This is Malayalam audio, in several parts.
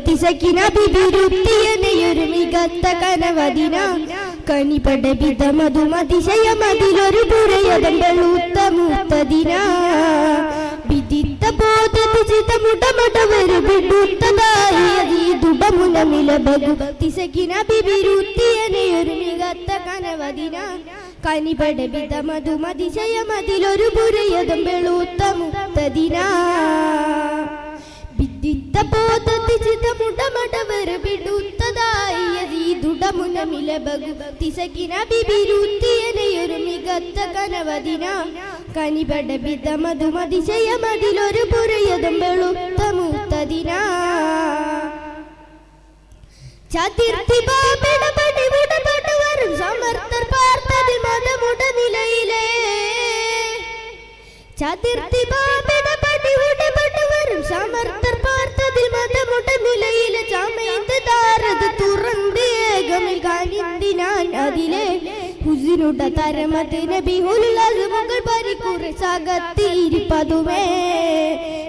തിസക്കിന ബിബിരുത്തിയനെയൊരു മികത്ത കനവദിന കണിപടബിത മധുമതിശയമതിലൊരു പുരയതമ്പളൂത്തമൂത്തദിന വിദിത്ത ബോധതിചിത മുടമടവരു ബിടുത്തതായി ദുബമുനമിലബഗു തിസക്കിന ബിബിരുത്തിയനെയൊരു മികത്ത കനവദിന കണിപടബിത മധുമതിശയമതിലൊരു പുരയതമ്പളൂത്തമൂത്തദിന വിദിത്ത ബോധതിചിത മുടമടവരു ബിടുത്തതായി ദുഡമുനമിലബഗു തിസക്കിന ബിബിരുത്തിയനെയൊരു മികത്ത കനവദിന കണിപടബിത മധുമതിശയമതിലൊരു പുരയതമ്പളൂത്തമൂത്തദിന ചതിർത്തി ബാബിടപടി വിടപെട്ടുവരും സമർത്ഥർ പാർത്തതിൽ മതമുട നിലയിലെ ചതിർത്തി ബാബിടപടി വിടപെട്ടുവരും സമർത്ഥർ പാർത്തതിൽ മതമുട നിലയിലെ ചമയത്ത് താരത് തുറന്ന് ഏകമിൽ കാണിന്തിനാൻ അതിലെ ഹുസിനുട തരമത് നബി ഉല്ലാസമുകൾ പരിക്കുറെ സകത്തിരിപ്പതുമേ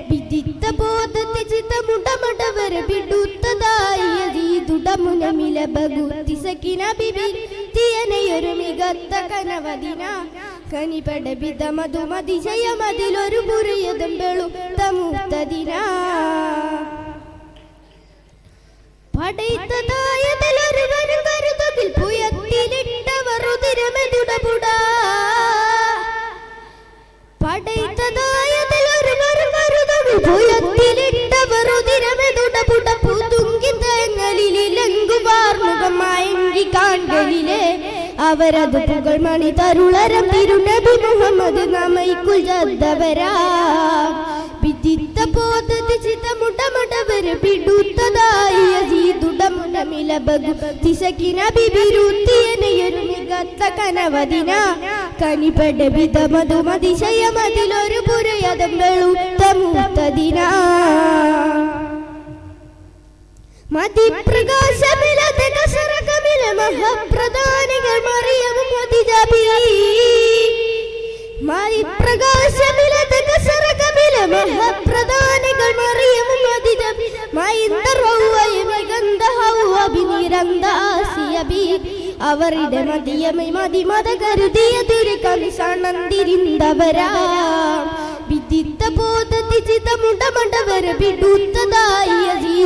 വിദിത്ത ബോധത്തെ ചിത്തമുടമടവര ബിടുത്തതായി ദുഡമുനമിലബഗു തിസക്കിന ബിബിരുത്തിയനെയൊരു മികത്ത കനവദിന കണിപടബിത മധുമതിശയമതിലൊരു പുരയതമ്പളൂത്തമൂത്തദിന പടൈത്തതായതിലൊരുവരും കരുതതിൽ പുയത്തിലിട്ടവറുതിരമെതുടപുട പടൈത്തതായതിലൊരുവരും കരുതതിൽ പുയത്തിലിട്ടവറുതിരമെതുടപുട പുതുങ്കിൻ തേങ്ങലിലെങ്കുവാർമുഖമായി കാൺകളിലെ അവരത് പുകൾ മണി തരുളരം തിരുനബി മുഹമ്മദ് നമൈക്കുൽ ജദ്ദവരാ വിദിത്ത ബോധതി ചിതമുടമടവര് ബിടുത്തതായി ദുഡമുനമിലബഗു തിസക്കിന ബിബിരുത്തിയനെയൊരു മികത്ത കനവദിന കണിപടബിത മധുമതിശയമതിലൊരു പുരയതമ്പളൂത്തമൂത്തദിന മതിപ്രകാശമിലതെ കസരകമില മഹപ്രധാനികൾ മറിയവും മതിജബി മതിപ്രകാശമിലതെ കസരകമില മഹപ്രധാനികൾ മറിയവും മതിജബി മൈന്ദറവയും ഗന്ധഹവബിനിരന്ദാസിയബി അവരുടെ മതിയമൈ മതിമത കരുതിയ ദുരികമിസണന്തിരിന്തവരാ വിദിത്ത ബോധതി ചിതമുടമടവര ബിടുത്തതായി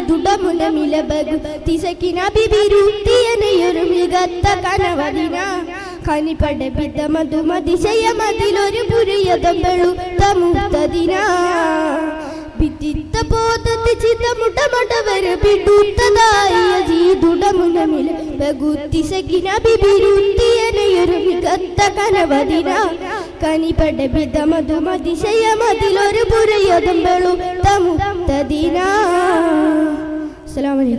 ദുഡമുനമിലബഗു തിസക്കിന ബിബിരുത്തിയനെയൊരു മികത്ത കനവദിന കണിപടബിത മധുമതിശയമതിലൊരു പുരയതമ്പളൂത്തമൂത്തദിന വിദിത്ത ബോധതി ചിതമുടമടവര ബിടുത്തതായി ദുഡമുനമിലബഗു തിസക്കിന ബിബിരുത്തിയനെയൊരു മികത്ത കനവദിന കണിപടബിത മധുമതിശയമതിലൊരു പുരയതമ്പളൂത്തമൂത്തദിന. അസ്സലാമു അലൈക്കും.